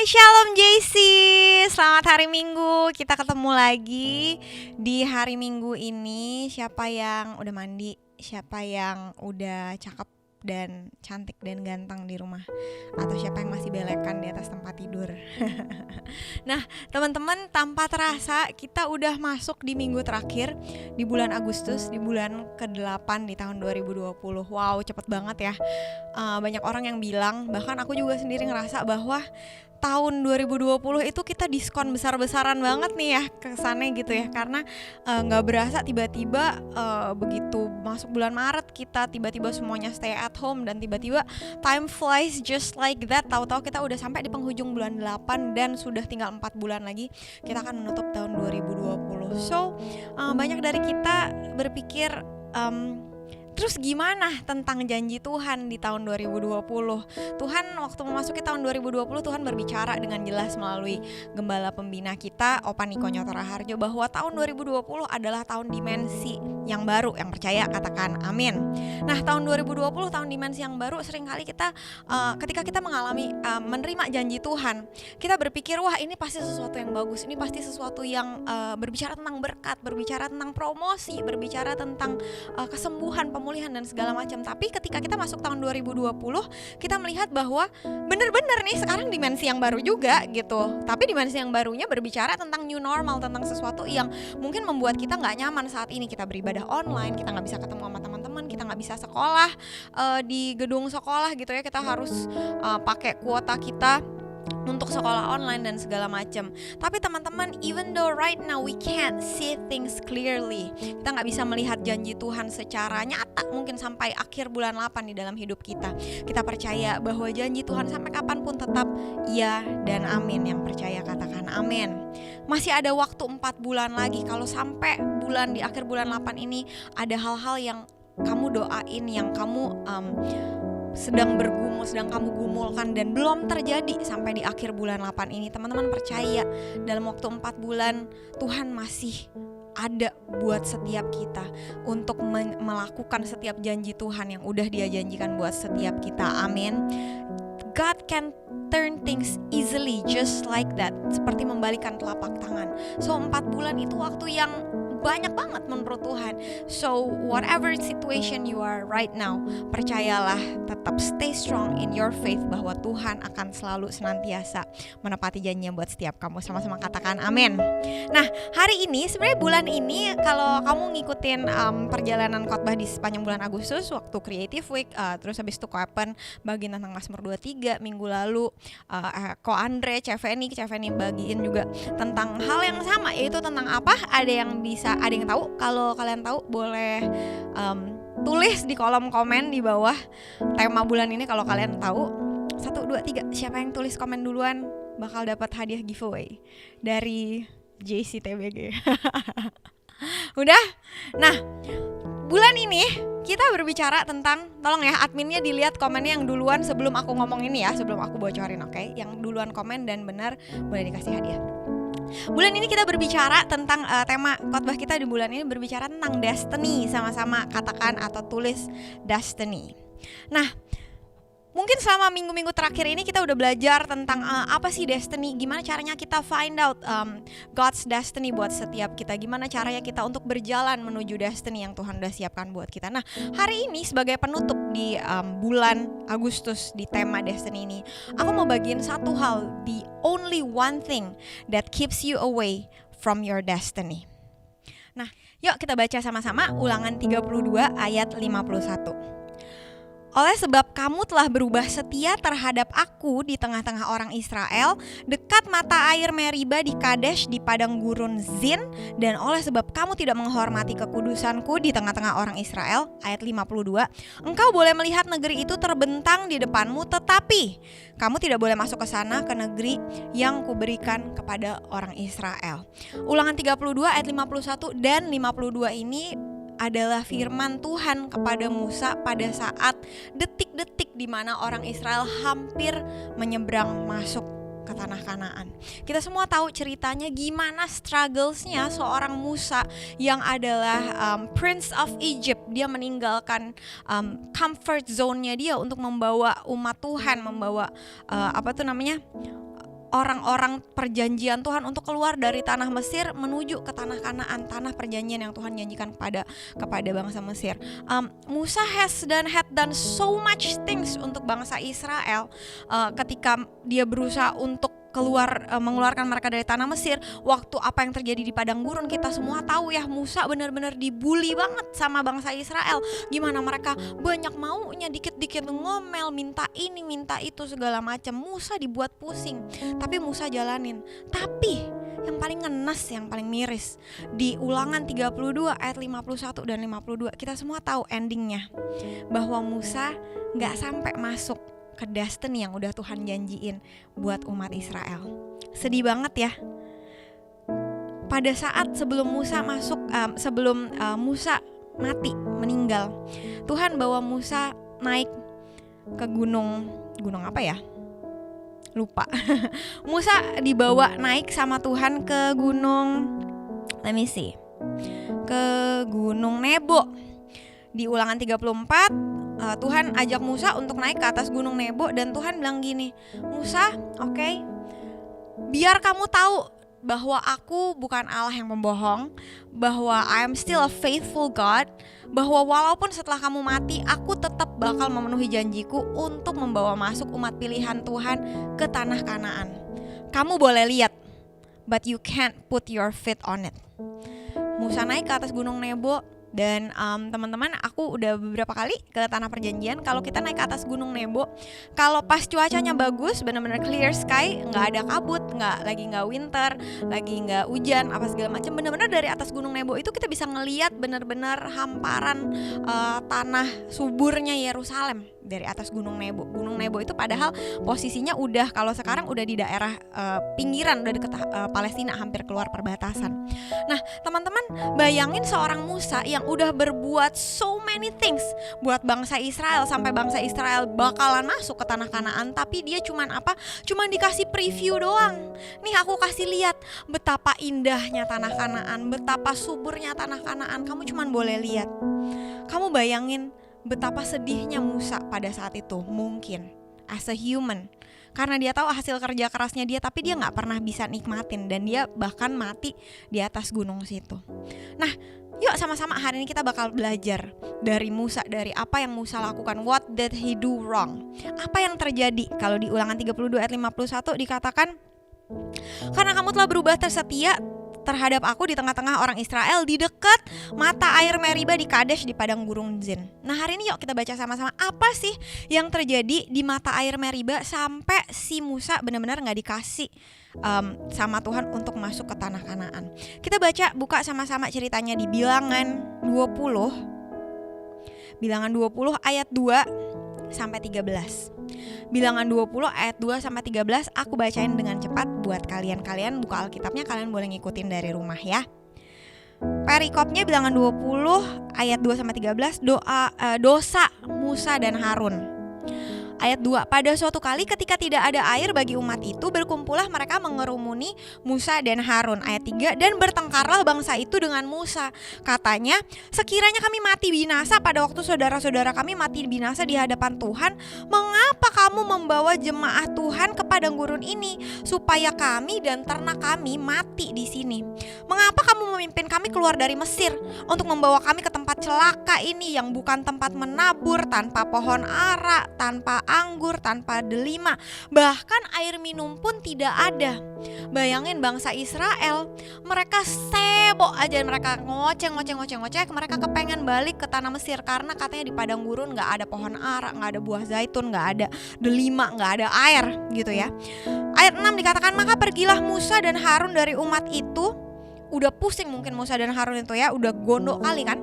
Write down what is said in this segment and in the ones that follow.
Shalom JC, selamat hari Minggu. Kita ketemu lagi di hari Minggu ini. Siapa yang udah mandi, siapa yang udah cakep dan cantik dan ganteng di rumah, atau siapa yang masih belekan di atas tempat tidur. Nah teman-teman, tanpa terasa kita udah masuk di minggu terakhir di bulan Agustus, di bulan ke-8 di tahun 2020. Wow, cepet banget ya. Banyak orang yang bilang, bahkan aku juga sendiri ngerasa bahwa tahun 2020 itu kita diskon besar-besaran banget nih ya kesannya gitu ya, karena gak berasa tiba-tiba begitu masuk bulan Maret kita tiba-tiba semuanya stay at home, dan tiba-tiba time flies just like that. Tahu-tahu kita udah sampai di penghujung bulan 8 dan sudah tinggal 4 bulan lagi kita akan menutup tahun 2020. So banyak dari kita berpikir, terus gimana tentang janji Tuhan di tahun 2020? Tuhan waktu memasuki tahun 2020, Tuhan berbicara dengan jelas melalui gembala pembina kita, Opa Niko Nyoto Raharjo, bahwa tahun 2020 adalah tahun dimensi yang baru. Yang percaya katakan amin. Nah tahun 2020, tahun dimensi yang baru, seringkali kita ketika kita mengalami menerima janji Tuhan, kita berpikir wah ini pasti sesuatu yang bagus, ini pasti sesuatu yang berbicara tentang berkat, berbicara tentang promosi, berbicara tentang kesembuhan, pemulihan dan segala macam. Tapi ketika kita masuk tahun 2020, kita melihat bahwa benar-benar nih sekarang dimensi yang baru juga gitu. Tapi dimensi yang barunya berbicara tentang new normal, tentang sesuatu yang mungkin membuat kita nggak nyaman saat ini. Kita beribadah online, kita nggak bisa ketemu sama teman-teman, kita nggak bisa sekolah di gedung sekolah gitu ya. Kita harus pakai kuota kita untuk sekolah online dan segala macam. Tapi teman-teman, even though right now we can't see things clearly, kita gak bisa melihat janji Tuhan secara nyata mungkin sampai akhir bulan 8 di dalam hidup kita, kita percaya bahwa janji Tuhan sampai kapanpun tetap ya dan amin. Yang percaya katakan amin. Masih ada waktu 4 bulan lagi. Kalau sampai di akhir bulan 8 ini ada hal-hal yang kamu doain, yang kamu sedang kamu gumulkan dan belum terjadi sampai di akhir bulan 8 ini, teman-teman percaya dalam waktu 4 bulan Tuhan masih ada buat setiap kita untuk melakukan setiap janji Tuhan yang udah Dia janjikan buat setiap kita. Amin. God can turn things easily just like that, seperti membalikan telapak tangan. So 4 bulan itu waktu yang banyak banget menurut Tuhan. So whatever situation you are right now, percayalah, tetap stay strong in your faith bahwa Tuhan akan selalu senantiasa menepati janjinya buat setiap kamu. Sama-sama katakan amin. Nah hari ini sebenarnya bulan ini, kalau kamu ngikutin perjalanan khotbah di sepanjang bulan Agustus waktu Creative Week, terus habis itu Koepen bagi tentang Mazmur 23, minggu lalu Ko Andre, Ceveni bagiin juga tentang hal yang sama, yaitu tentang apa? Ada yang tahu? Kalau kalian tahu boleh tulis di kolom komen di bawah tema bulan ini. Kalau kalian tahu, 1, 2, 3, siapa yang tulis komen duluan bakal dapat hadiah giveaway dari JCTBG. Udah? Nah bulan ini kita berbicara tentang, tolong ya adminnya dilihat komennya yang duluan sebelum aku ngomong ini ya, sebelum aku bocorin, oke? Yang duluan komen dan benar boleh dikasih hadiah. Bulan ini kita berbicara tentang tema khotbah kita di bulan ini berbicara tentang destiny. Sama-sama katakan atau tulis destiny. Nah mungkin selama minggu-minggu terakhir ini kita udah belajar tentang apa sih destiny, gimana caranya kita find out God's destiny buat setiap kita, gimana caranya kita untuk berjalan menuju destiny yang Tuhan udah siapkan buat kita. Nah hari ini sebagai penutup di bulan Agustus di tema destiny ini, aku mau bagiin satu hal, the only one thing that keeps you away from your destiny. Nah yuk kita baca sama-sama Ulangan 32 ayat 51. Oleh sebab kamu telah berubah setia terhadap aku di tengah-tengah orang Israel, dekat mata air Meriba di Kadesh di padang gurun Zin, dan oleh sebab kamu tidak menghormati kekudusanku di tengah-tengah orang Israel, ayat 52, engkau boleh melihat negeri itu terbentang di depanmu, tetapi kamu tidak boleh masuk ke sana, ke negeri yang kuberikan kepada orang Israel. Ulangan 32 ayat 51 dan 52 ini adalah firman Tuhan kepada Musa pada saat detik-detik di mana orang Israel hampir menyeberang masuk ke tanah Kanaan. Kita semua tahu ceritanya gimana strugglesnya seorang Musa yang adalah Prince of Egypt. Dia meninggalkan comfort zone-nya dia untuk membawa umat Tuhan, membawa orang-orang perjanjian Tuhan untuk keluar dari tanah Mesir menuju ke tanah Kanaan, tanah perjanjian yang Tuhan janjikan kepada bangsa Mesir. Musa had done so much things untuk bangsa Israel ketika dia berusaha untuk mengeluarkan mereka dari tanah Mesir. Waktu apa yang terjadi di padang gurun kita semua tahu ya, Musa benar-benar dibully banget sama bangsa Israel. Gimana mereka banyak maunya, dikit-dikit ngomel, minta ini minta itu segala macam. Musa dibuat pusing, tapi Musa jalanin. Tapi yang paling ngenes, yang paling miris, di Ulangan 32 ayat 51 dan 52 kita semua tahu endingnya, bahwa Musa gak sampai masuk ke destiny yang udah Tuhan janjiin buat umat Israel. Sedih banget ya. Pada saat sebelum Musa Musa mati, meninggal, Tuhan bawa Musa naik ke gunung apa ya? Lupa. Musa dibawa naik sama Tuhan ke gunung, ke gunung Nebo. Di Ulangan 34 Tuhan ajak Musa untuk naik ke atas gunung Nebo, dan Tuhan bilang gini, Musa, oke, biar kamu tahu bahwa aku bukan Allah yang pembohong, bahwa I am still a faithful God, bahwa walaupun setelah kamu mati, aku tetap bakal memenuhi janjiku untuk membawa masuk umat pilihan Tuhan ke tanah Kanaan. Kamu boleh lihat, but you can't put your feet on it. Musa naik ke atas gunung Nebo. Dan teman-teman, aku udah beberapa kali ke tanah perjanjian. Kalau kita naik ke atas gunung Nebo, kalau pas cuacanya bagus, benar-benar clear sky, nggak ada kabut, nggak winter, lagi nggak hujan apa segala macam, benar-benar dari atas gunung Nebo itu kita bisa ngelihat benar-benar hamparan tanah suburnya Yerusalem dari atas gunung Nebo. Gunung Nebo itu padahal posisinya udah, kalau sekarang udah di daerah pinggiran, udah deket Palestina, hampir keluar perbatasan. Nah teman-teman, bayangin seorang Musa yang udah berbuat so many things buat bangsa Israel, sampai bangsa Israel bakalan masuk ke tanah Kanaan, tapi dia cuman dikasih preview doang. Nih aku kasih lihat betapa indahnya tanah Kanaan, betapa suburnya tanah Kanaan, kamu cuman boleh lihat. Kamu bayangin betapa sedihnya Musa pada saat itu, mungkin as a human, karena dia tahu hasil kerja kerasnya dia, tapi dia gak pernah bisa nikmatin, dan dia bahkan mati di atas gunung situ. Nah, yuk sama-sama hari ini kita bakal belajar dari Musa, dari apa yang Musa lakukan. What did he do wrong? Apa yang terjadi? Kalau di Ulangan 32 ayat 51 dikatakan, karena kamu telah berubah tersetia terhadap aku di tengah-tengah orang Israel di dekat mata air Meriba di Kadesh di padang gurun Zin. Nah hari ini yuk kita baca sama-sama apa sih yang terjadi di mata air Meriba sampai si Musa benar-benar gak dikasih sama Tuhan untuk masuk ke tanah Kanaan. Kita buka sama-sama ceritanya di Bilangan 20 ayat 2 sampai 13. Bilangan 20 ayat 2 sampai 13 aku bacain dengan cepat buat kalian buka Alkitabnya, kalian boleh ngikutin dari rumah ya. Perikopnya Bilangan 20 ayat 2 sampai 13, dosa Musa dan Harun. Ayat 2, pada suatu kali ketika tidak ada air bagi umat itu, berkumpullah mereka mengerumuni Musa dan Harun. Ayat 3, dan bertengkarlah bangsa itu dengan Musa. Katanya, sekiranya kami mati binasa pada waktu saudara-saudara kami mati binasa di hadapan Tuhan, mengapa kamu membawa jemaah Tuhan ke padang gurun ini, supaya kami dan ternak kami mati di sini? Mengapa kamu memimpin kami keluar dari Mesir untuk membawa kami ke tempat celaka ini, yang bukan tempat menabur, tanpa pohon ara, tanpa anggur, tanpa delima, bahkan air minum pun tidak ada? Bayangin bangsa Israel, mereka sibuk aja, mereka ngoceh, mereka kepengen balik ke tanah Mesir karena katanya di padang gurun gak ada pohon ara, gak ada buah zaitun, gak ada delima, gak ada air gitu ya. Ayat 6 dikatakan, maka pergilah Musa dan Harun dari umat itu. Udah pusing mungkin Musa dan Harun itu ya, udah gondok kali kan,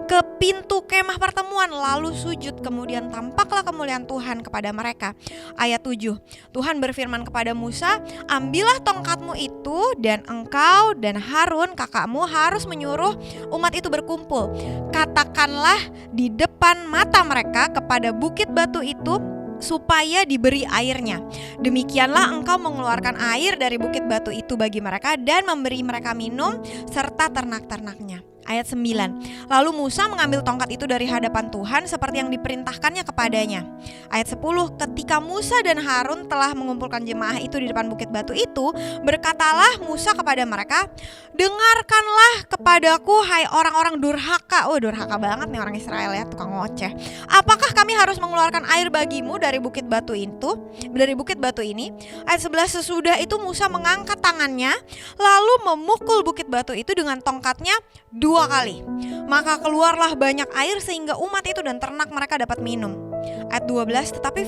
ke pintu kemah pertemuan, lalu sujud, kemudian tampaklah kemuliaan Tuhan kepada mereka. Ayat 7, Tuhan berfirman kepada Musa, ambillah tongkatmu itu, dan engkau dan Harun kakakmu harus menyuruh umat itu berkumpul. Katakanlah di depan mata mereka kepada bukit batu itu, supaya diberi airnya, Demikianlah engkau mengeluarkan air dari bukit batu itu bagi mereka dan memberi mereka minum serta ternak-ternaknya. Ayat 9. Lalu Musa mengambil tongkat itu dari hadapan Tuhan seperti yang diperintahkannya kepadanya. Ayat 10. Ketika Musa dan Harun telah mengumpulkan jemaah itu di depan bukit batu itu, berkatalah Musa kepada mereka, dengarkanlah kepadaku hai orang-orang durhaka. Oh, durhaka banget nih orang Israel ya, tukang ngoceh. Apakah kami harus mengeluarkan air bagimu dari bukit batu itu, dari bukit batu ini? Ayat 11. Sesudah itu Musa mengangkat tangannya lalu memukul bukit batu itu dengan tongkatnya 2 kali. Maka keluarlah banyak air sehingga umat itu dan ternak mereka dapat minum. Ayat 12. Tetapi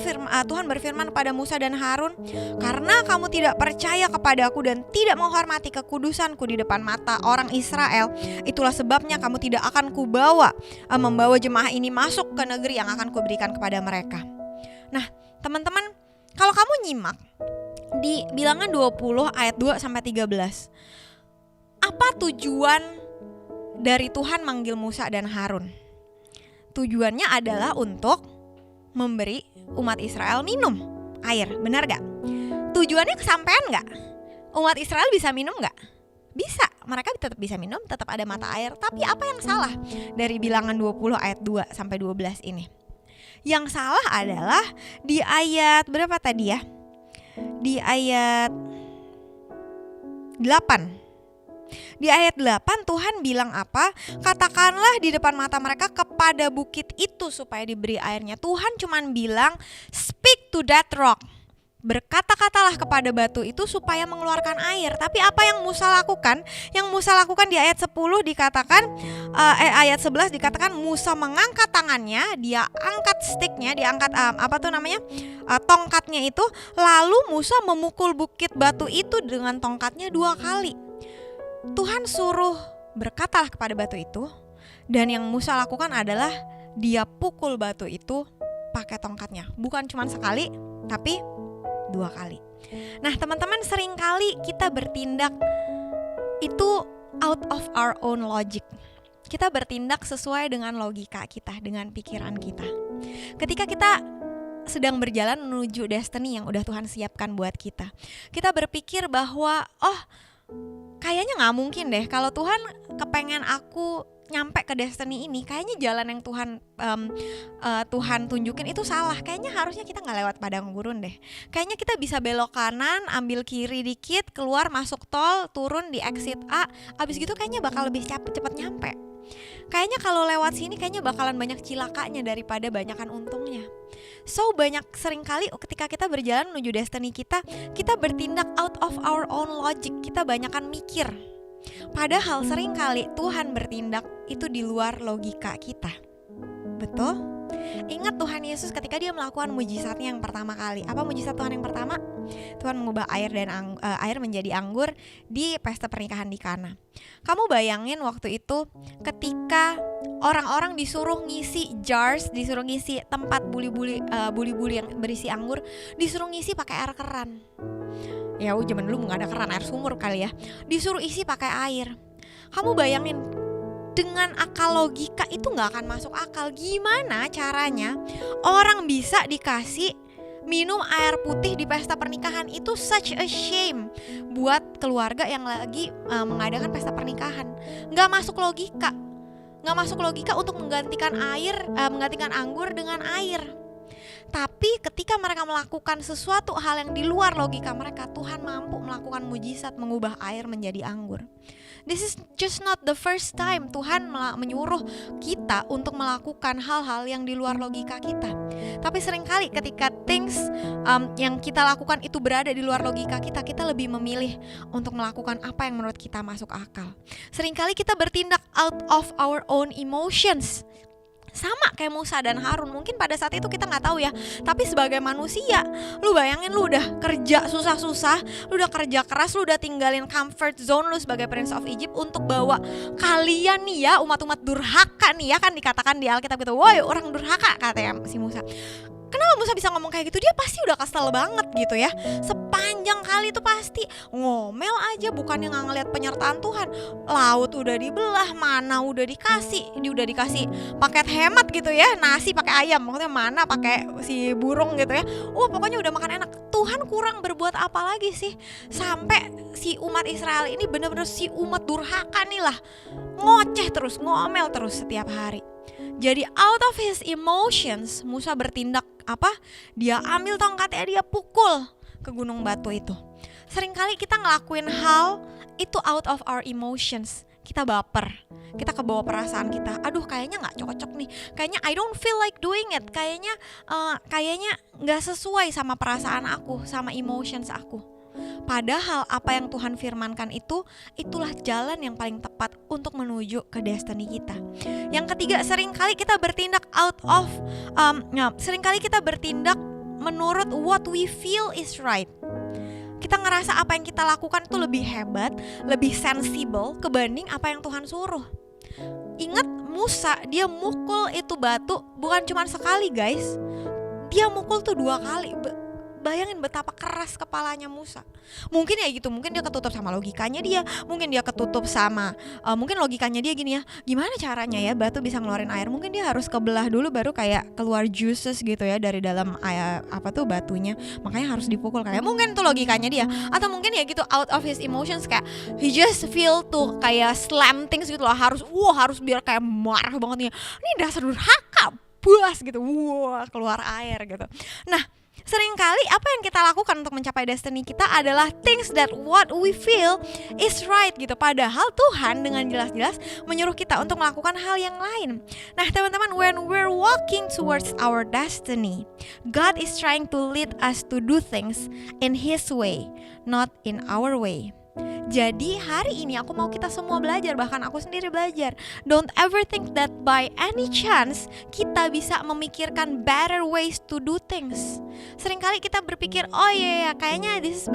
Tuhan berfirman kepada Musa dan Harun, karena kamu tidak percaya kepadaku dan tidak menghormati kekudusanku di depan mata orang Israel, itulah sebabnya kamu tidak akan membawa jemaah ini masuk ke negeri yang akan kuberikan kepada mereka. Nah teman-teman, kalau kamu nyimak di Bilangan 20 ayat 2 sampai 13, apa tujuan dari Tuhan manggil Musa dan Harun? Tujuannya adalah untuk memberi umat Israel minum air, benar gak? Tujuannya kesampaian gak? Umat Israel bisa minum gak? Bisa, mereka tetap bisa minum, tetap ada mata air. Tapi apa yang salah dari Bilangan 20 ayat 2 sampai 12 ini? Yang salah adalah di ayat berapa tadi ya? Di ayat 8. Di ayat 8 Tuhan bilang apa? Katakanlah di depan mata mereka kepada bukit itu supaya diberi airnya. Tuhan cuman bilang speak to that rock. Berkata-katalah kepada batu itu supaya mengeluarkan air. Tapi apa yang Musa lakukan? Yang Musa lakukan di ayat 10 dikatakan, ayat 11 dikatakan Musa mengangkat tangannya, dia angkat sticknya, dia angkat tongkatnya itu. Lalu Musa memukul bukit batu itu dengan tongkatnya 2 kali. Tuhan suruh berkatalah kepada batu itu, dan yang Musa lakukan adalah dia pukul batu itu pakai tongkatnya. Bukan cuma sekali, tapi 2 kali. Nah teman-teman, seringkali kita bertindak itu out of our own logic. Kita bertindak sesuai dengan logika kita, dengan pikiran kita. Ketika kita sedang berjalan menuju destiny yang udah Tuhan siapkan buat kita, kita berpikir bahwa kayaknya gak mungkin deh kalau Tuhan kepengen aku nyampe ke destiny ini, kayaknya jalan yang Tuhan tunjukin itu salah. Kayaknya harusnya kita gak lewat padang gurun deh. Kayaknya kita bisa belok kanan, ambil kiri dikit, keluar masuk tol, turun di exit A, abis gitu kayaknya bakal lebih cepet nyampe. Kayaknya kalau lewat sini kayaknya bakalan banyak cilakanya daripada banyakan untungnya. So seringkali ketika kita berjalan menuju destiny kita bertindak out of our own logic. Kita banyakan mikir. Padahal seringkali Tuhan bertindak itu di luar logika kita. Betul? Ingat Tuhan Yesus ketika dia melakukan mujizatnya yang pertama kali. Apa mujizat Tuhan yang pertama? Tuhan mengubah air menjadi anggur di pesta pernikahan di Kana. Kamu bayangin waktu itu ketika orang-orang disuruh ngisi jars, disuruh ngisi tempat buli-buli yang berisi anggur, disuruh ngisi pakai air keran. Ya zaman dulu nggak ada keran, air sumur kali ya. Disuruh isi pakai air. Kamu bayangin, dengan akal logika itu gak akan masuk akal. Gimana caranya orang bisa dikasih minum air putih di pesta pernikahan? Itu such a shame buat keluarga yang lagi mengadakan pesta pernikahan. Gak masuk logika. Gak masuk logika untuk menggantikan anggur dengan air. Tapi ketika mereka melakukan sesuatu hal yang di luar logika mereka, Tuhan mampu melakukan mujizat mengubah air menjadi anggur. This is just not the first time Tuhan menyuruh kita untuk melakukan hal-hal yang di luar logika kita. Tapi seringkali ketika things yang kita lakukan itu berada di luar logika kita, kita lebih memilih untuk melakukan apa yang menurut kita masuk akal. Seringkali kita bertindak out of our own emotions. Sama kayak Musa dan Harun. Mungkin pada saat itu kita gak tahu ya, tapi sebagai manusia, lu bayangin lu udah kerja susah-susah, lu udah kerja keras, lu udah tinggalin comfort zone lu sebagai Prince of Egypt untuk bawa kalian nih ya, umat-umat durhaka nih ya, kan dikatakan di Alkitab gitu, woi orang durhaka katanya si Musa. Kenapa Musa bisa ngomong kayak gitu? Dia pasti udah kesel banget gitu ya. Sepanjang sepanjang kali itu pasti ngomel aja, bukannya nggak ngeliat penyertaan Tuhan. Laut udah dibelah, mana udah dikasih paket hemat gitu ya, nasi pakai ayam, maksudnya mana pakai si burung gitu ya. Pokoknya udah makan enak. Tuhan kurang berbuat apa lagi sih sampai si umat Israel ini bener-bener si umat durhaka nih lah, ngoceh terus, ngomel terus setiap hari. Jadi out of his emotions, Musa bertindak apa? Dia ambil tongkatnya, dia pukul ke gunung batu itu. Seringkali kita ngelakuin hal itu out of our emotions. Kita baper, kita kebawa perasaan kita. Aduh, kayaknya nggak cocok nih. Kayaknya I don't feel like doing it. Kayaknya nggak sesuai sama perasaan aku, sama emotions aku. Padahal apa yang Tuhan firmankan itulah jalan yang paling tepat untuk menuju ke destiny kita. Yang ketiga, seringkali kita bertindak seringkali kita bertindak menurut what we feel is right. Kita ngerasa apa yang kita lakukan itu lebih hebat, lebih sensible kebanding apa yang Tuhan suruh. Ingat Musa, dia mukul itu batu bukan cuma sekali guys. Dia mukul tuh 2 kali. Bayangin betapa keras kepalanya Musa. Mungkin ya gitu, mungkin dia ketutup sama logikanya dia, mungkin dia ketutup sama mungkin logikanya dia gini ya, gimana caranya ya batu bisa ngeluarin air? Mungkin dia harus kebelah dulu baru kayak keluar juices gitu ya dari dalam batunya. Makanya harus dipukul kayak, mungkin tuh logikanya dia. Atau mungkin ya gitu out of his emotions, kayak he just feel tuh kayak slam things gitu loh, harus biar kayak marah banget nih. Ini dasar durhaka, buas gitu. Keluar air gitu. Nah, seringkali apa yang kita lakukan untuk mencapai destiny kita adalah things that what we feel is right gitu. Padahal Tuhan dengan jelas-jelas menyuruh kita untuk melakukan hal yang lain. Nah teman-teman, when we're walking towards our destiny, God is trying to lead us to do things in His way, not in our way. Jadi hari ini aku mau kita semua belajar, bahkan aku sendiri belajar. Don't ever think that by any chance kita bisa memikirkan better ways to do things. Seringkali kita berpikir, oh iya, kayaknya this is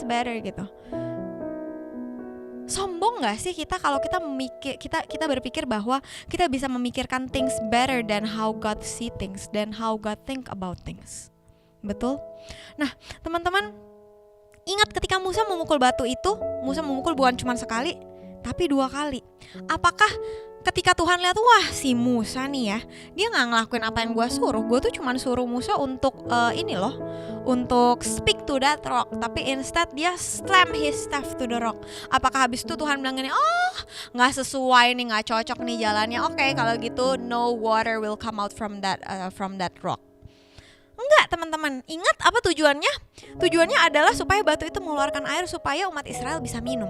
better gitu. Sombong gak sih kita kalau kita berpikir bahwa kita bisa memikirkan things better than how God see things, than how God think about things. Betul? Nah teman-teman, ingat ketika Musa memukul batu itu, Musa memukul bukan cuma sekali, tapi 2 kali. Apakah ketika Tuhan lihat, wah si Musa nih ya, dia gak ngelakuin apa yang gue suruh. Gue tuh cuma suruh Musa untuk untuk speak to that rock, tapi instead dia slam his staff to the rock. Apakah habis itu Tuhan bilang gini, gak sesuai nih, gak cocok nih jalannya. Oke, kalau gitu no water will come out from that rock. Enggak teman-teman, ingat apa tujuannya? Tujuannya adalah supaya batu itu mengeluarkan air supaya umat Israel bisa minum.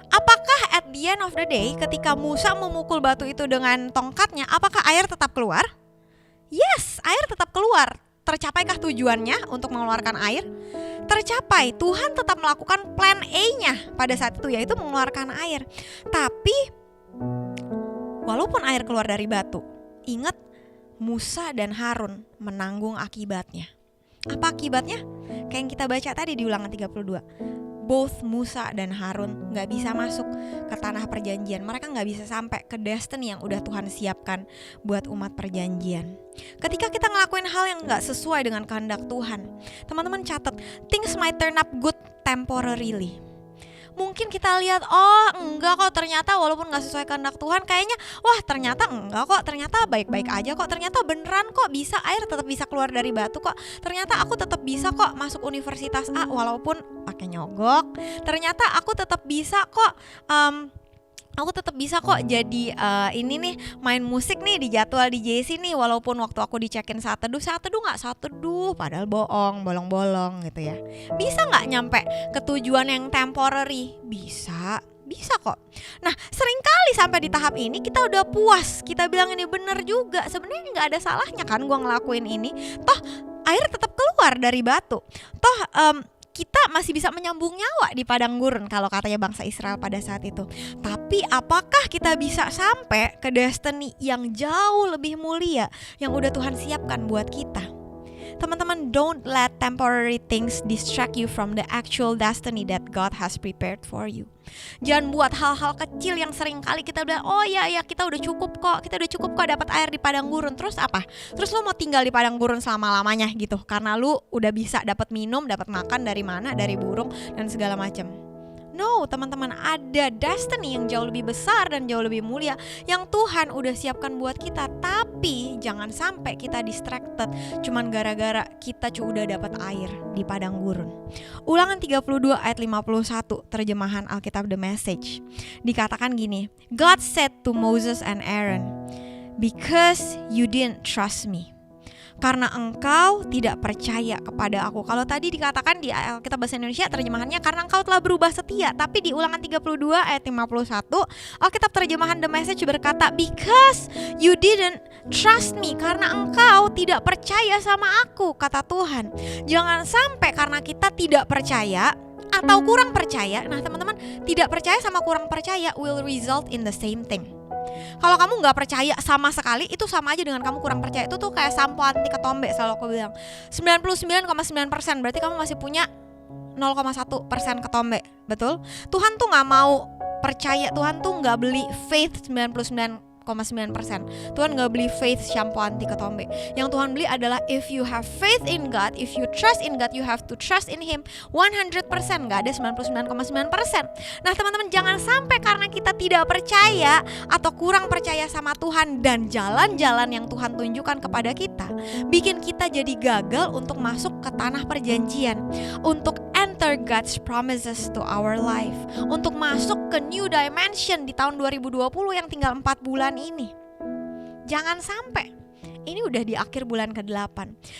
Apakah at the end of the day ketika Musa memukul batu itu dengan tongkatnya, apakah air tetap keluar? Yes, air tetap keluar. Tercapaikah tujuannya untuk mengeluarkan air? Tercapai. Tuhan tetap melakukan plan A-nya pada saat itu, yaitu mengeluarkan air. Tapi walaupun air keluar dari batu, ingat Musa dan Harun menanggung akibatnya. Apa akibatnya? Kayak yang kita baca tadi di Ulangan 32. Both Musa dan Harun gak bisa masuk ke tanah perjanjian. Mereka gak bisa sampai ke destiny yang udah Tuhan siapkan buat umat perjanjian. Ketika kita ngelakuin hal yang gak sesuai dengan kehendak Tuhan, teman-teman catat, things might turn up good temporarily. Mungkin kita lihat, enggak kok, ternyata walaupun gak sesuai kehendak Tuhan, kayaknya ternyata enggak kok, ternyata baik-baik aja kok, ternyata beneran kok bisa, air tetap bisa keluar dari batu kok, ternyata aku tetap bisa kok masuk universitas A walaupun pakai nyogok, ternyata aku tetap bisa kok jadi ini nih, main musik nih di jadwal di JC nih, walaupun waktu aku dicekin saat teduh padahal bolong-bolong gitu ya. Bisa gak nyampe ke tujuan yang temporary? Bisa kok. Nah seringkali sampai di tahap ini kita udah puas, kita bilang ini bener juga, sebenarnya gak ada salahnya kan gua ngelakuin ini, toh air tetap keluar dari batu, toh kita masih bisa menyambung nyawa di padang gurun kalau katanya bangsa Israel pada saat itu. Tapi apakah kita bisa sampai ke destiny yang jauh lebih mulia yang udah Tuhan siapkan buat kita? Teman-teman, don't let temporary things distract you from the actual destiny that God has prepared for you. Jangan buat hal-hal kecil yang sering kali kita bilang, oh ya kita udah cukup kok dapat air di padang gurun. Terus apa? Terus lu mau tinggal di padang gurun selama-lamanya gitu karena lu udah bisa dapat minum, dapat makan dari mana? Dari burung dan segala macam. No, teman-teman, ada destiny yang jauh lebih besar dan jauh lebih mulia yang Tuhan udah siapkan buat kita. Tapi jangan sampai kita distracted cuman gara-gara kita udah dapat air di padang gurun. Ulangan 32 ayat 51 terjemahan Alkitab The Message. Dikatakan gini, God said to Moses and Aaron, "Because you didn't trust me." Karena engkau tidak percaya kepada aku. Kalau tadi dikatakan di Alkitab Bahasa Indonesia terjemahannya karena engkau telah berubah setia. Tapi di Ulangan 32 ayat 51 Alkitab terjemahan The Message berkata, because you didn't trust me. Karena engkau tidak percaya sama aku, kata Tuhan. Jangan sampai karena kita tidak percaya atau kurang percaya. Nah teman-teman, tidak percaya sama kurang percaya will result in the same thing. Kalau kamu gak percaya sama sekali, itu sama aja dengan kamu kurang percaya. Itu tuh kayak sampo anti ketombe, selalu aku bilang 99,9%, berarti kamu masih punya 0,1% ketombe. Betul? Tuhan tuh gak mau percaya, Tuhan tuh gak beli faith 99,9%. Tuhan gak beli faith shampoo anti ketombe. Yang Tuhan beli adalah if you have faith in God, if you trust in God, you have to trust in Him 100%. Gak ada 99,9%. Nah teman-teman, jangan sampai karena kita tidak percaya atau kurang percaya sama Tuhan dan jalan-jalan yang Tuhan tunjukkan kepada kita bikin kita jadi gagal untuk masuk ke tanah perjanjian, untuk enter God's promises to our life, untuk masuk ke new dimension di tahun 2020 yang tinggal 4 bulan ini. Jangan sampai. Ini udah di akhir bulan ke-8.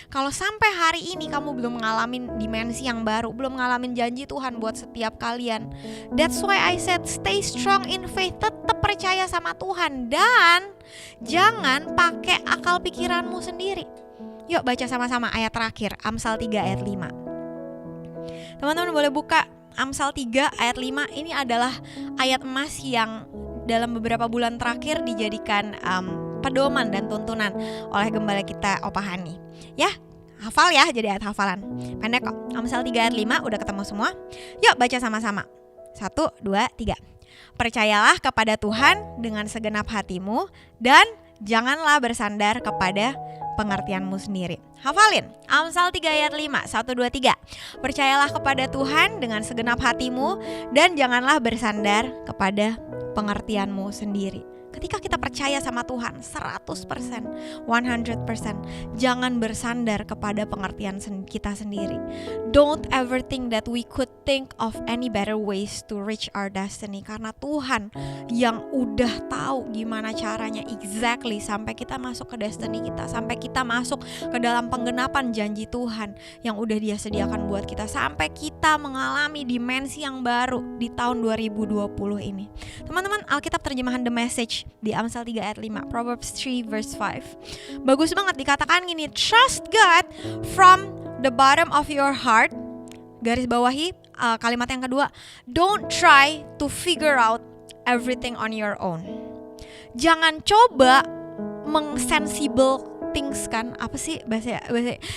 Kalau sampai hari ini kamu belum ngalamin dimensi yang baru, belum ngalamin janji Tuhan buat setiap kalian, that's why I said stay strong in faith. Tetap percaya sama Tuhan dan jangan pakai akal pikiranmu sendiri. Yuk baca sama-sama ayat terakhir, Amsal 3 ayat 5. Teman-teman boleh buka Amsal 3 ayat 5. Ini adalah ayat emas yang dalam beberapa bulan terakhir dijadikan pedoman dan tuntunan oleh gembala kita Opa Hani. Ya, hafal ya, jadi ayat hafalan. Pendek kok. Amsal 3 ayat 5 udah ketemu semua. Yuk baca sama-sama. 1, 2, 3. Percayalah kepada Tuhan dengan segenap hatimu dan janganlah bersandar kepada pengertianmu sendiri. Hafalin. Amsal 3 ayat 5. 1, 2, 3. Percayalah kepada Tuhan dengan segenap hatimu dan janganlah bersandar kepada pengertianmu sendiri. Ketika kita percaya sama Tuhan 100%, 100%, jangan bersandar kepada pengertian kita sendiri. Don't ever think that we could think of any better ways to reach our destiny. Karena Tuhan yang udah tahu gimana caranya exactly sampai kita masuk ke destiny kita, sampai kita masuk ke dalam penggenapan janji Tuhan yang udah Dia sediakan buat kita, sampai kita mengalami dimensi yang baru di tahun 2020 ini. Teman-teman, Alkitab terjemahan The Message di Amsal 3 ayat 5, Proverbs 3 verse 5. Bagus banget dikatakan gini, trust God from the bottom of your heart. Garis bawahi kalimat yang kedua, don't try to figure out everything on your own. Jangan coba mengsensible things kan, apa sih bahasa.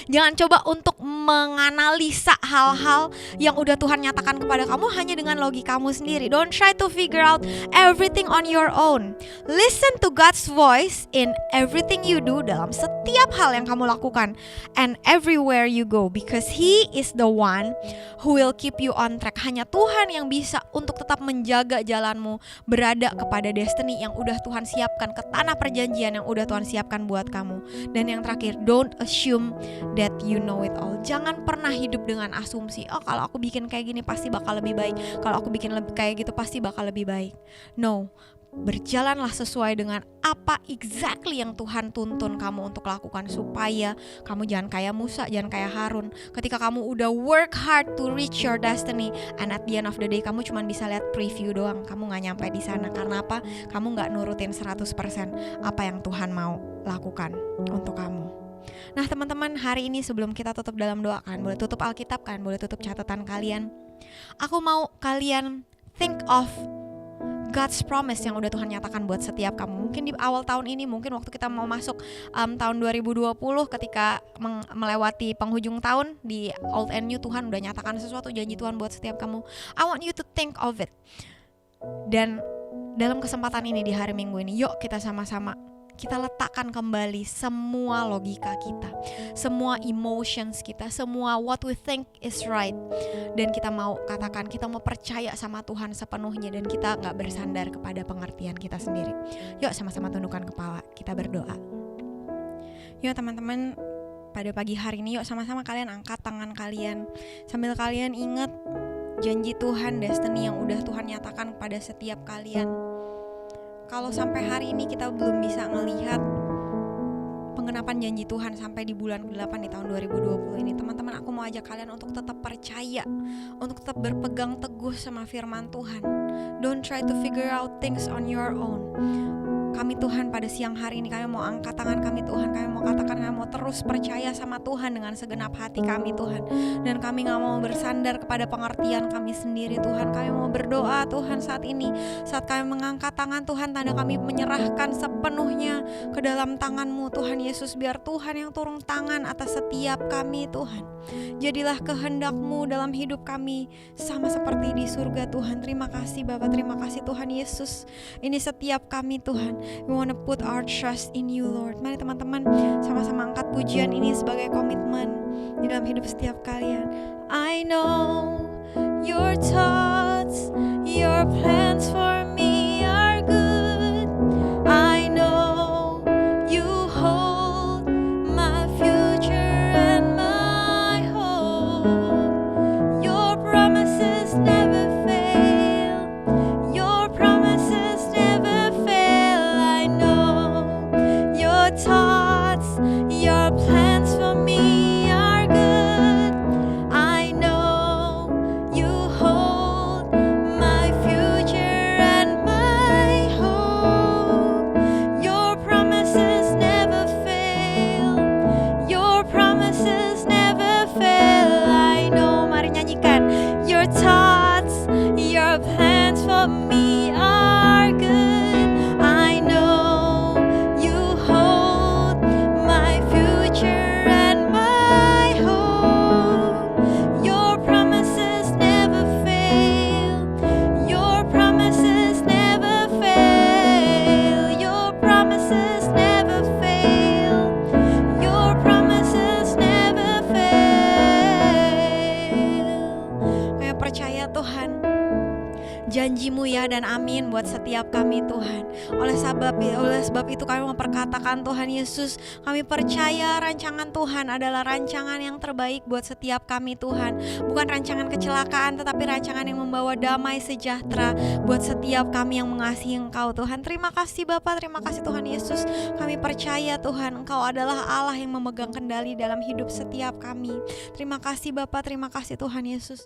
Jangan coba untuk menganalisa hal-hal yang udah Tuhan nyatakan kepada kamu hanya dengan logikamu sendiri. Don't try to figure out everything on your own. Listen to God's voice in everything you do, dalam setiap hal yang kamu lakukan, and everywhere you go, because He is the one who will keep you on track. Hanya Tuhan yang bisa untuk tetap menjaga jalanmu berada kepada destiny yang udah Tuhan siapkan, ke tanah perjanjian yang udah Tuhan siapkan buat kamu. Dan yang terakhir, don't assume that you know it all. Jangan pernah hidup dengan asumsi, oh kalau aku bikin kayak gini pasti bakal lebih baik, kalau aku bikin kayak gitu pasti bakal lebih baik. No, berjalanlah sesuai dengan apa exactly yang Tuhan tuntun kamu untuk lakukan, supaya kamu jangan kayak Musa, jangan kayak Harun. Ketika kamu udah work hard to reach your destiny, and at the end of the day kamu cuma bisa lihat preview doang, kamu gak nyampe di sana. Karena apa? Kamu gak nurutin 100% apa yang Tuhan mau lakukan untuk kamu. Nah teman-teman, hari ini sebelum kita tutup dalam doa, kan boleh tutup Alkitab, kan boleh tutup catatan kalian. Aku mau kalian think of God's promise yang udah Tuhan nyatakan buat setiap kamu. Mungkin di awal tahun ini, mungkin waktu kita mau masuk tahun 2020, ketika melewati penghujung tahun di Old and New, Tuhan udah nyatakan sesuatu, janji Tuhan buat setiap kamu. I want you to think of it. Dan dalam kesempatan ini di hari Minggu ini, yuk kita sama-sama kita letakkan kembali semua logika kita, semua emotions kita, semua what we think is right. Dan kita mau katakan, kita mau percaya sama Tuhan sepenuhnya, dan kita gak bersandar kepada pengertian kita sendiri. Yuk sama-sama tundukkan kepala, kita berdoa. Yuk teman-teman, pada pagi hari ini yuk sama-sama kalian angkat tangan kalian, sambil kalian ingat janji Tuhan, destiny yang udah Tuhan nyatakan kepada setiap kalian. Kalau sampai hari ini kita belum bisa melihat penggenapan janji Tuhan sampai di bulan ke-8 di tahun 2020 ini, teman-teman, aku mau ajak kalian untuk tetap percaya, untuk tetap berpegang teguh sama firman Tuhan. Don't try to figure out things on your own. Kami Tuhan pada siang hari ini, kami mau angkat tangan kami Tuhan, kami mau katakan kami mau terus percaya sama Tuhan dengan segenap hati kami Tuhan. Dan kami gak mau bersandar kepada pengertian kami sendiri Tuhan. Kami mau berdoa Tuhan saat ini, saat kami mengangkat tangan Tuhan, tanda kami menyerahkan sepenuhnya ke dalam tangan-Mu Tuhan Yesus. Biar Tuhan yang turun tangan atas setiap kami Tuhan. Jadilah kehendak-Mu dalam hidup kami sama seperti di surga Tuhan. Terima kasih Bapa, terima kasih Tuhan Yesus. Ini setiap kami Tuhan, we wanna put our trust in you Lord. Mari teman-teman sama-sama angkat pujian ini sebagai komitmen di dalam hidup setiap kalian. I know your thoughts, your plans for me are good. I know you hold my future and my hope. Your promises never fail. Your promises never fail. I know your thoughts, your plans for me are good. I know you hold my future and my hope. Your promises never fail. Your promises never fail. I know, mari nyanyikan. Your thoughts, your plans for me are good. I know you hold my future and my hope. Your promises never fail. Your promises never fail. Your promises never fail. Your promises never fail. Kami percaya Tuhan, janji-Mu ya dan amin buat setiap kami Tuhan. Oleh sebab itu kami memperkatakan Tuhan Yesus, kami percaya rancangan Tuhan adalah rancangan yang terbaik buat setiap kami Tuhan. Bukan rancangan kecelakaan, tetapi rancangan yang membawa damai sejahtera buat setiap kami yang mengasihi Engkau Tuhan. Terima kasih Bapa, terima kasih Tuhan Yesus. Kami percaya Tuhan, Engkau adalah Allah yang memegang kendali dalam hidup setiap kami. Terima kasih Bapa, terima kasih Tuhan Yesus.